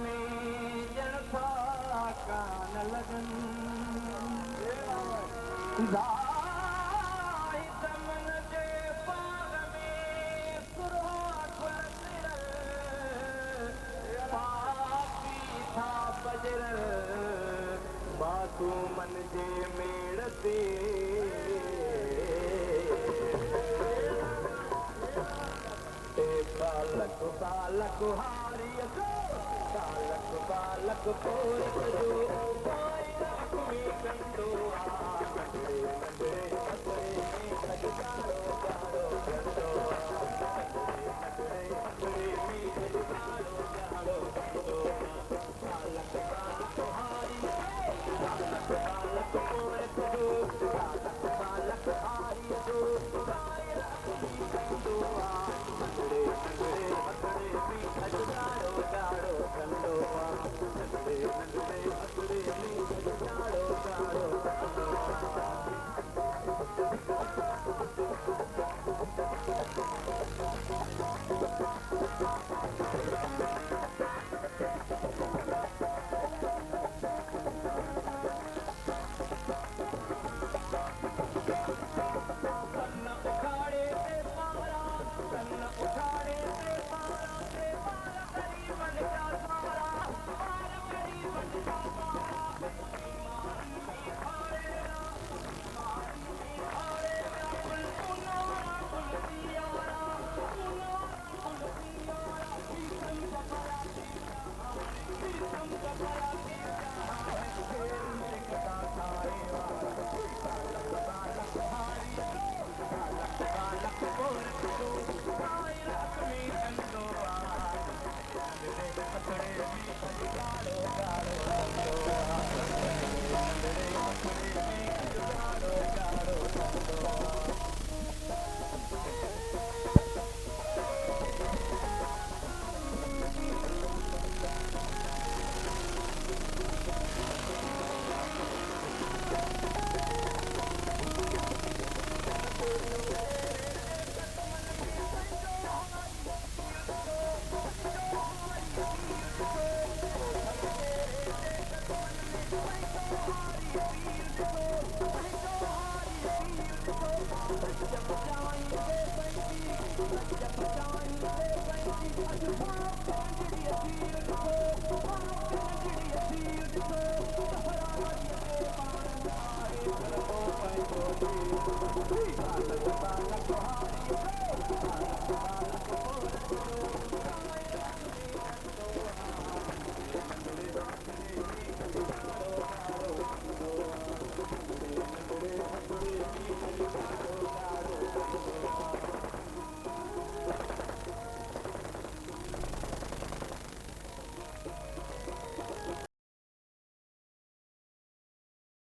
में जलसा कान लगन दाई दमन जे बाग में सुरहा खुलसिरल पापी था बजरल मासूमन जे मेड़ ते बालक बालक हारिय जो बालक बालक पोरत जो लक्ष्मी कंदो नंढड़े नंढड़े हथड़े में खजकारो प्यारो कंदो नंढड़े हथड़े में खजकारो प्यारो कंदो बालक बालक हारिय बालक बालक पोरत जो बालक बालक हारिय जो लक्ष्मी कंदो नंढड़े नंढड़े हथड़े में खजकारो प्यारो कंदो नंढड़े नंढड़े हथड़े में खजकारो प्यारो कंदो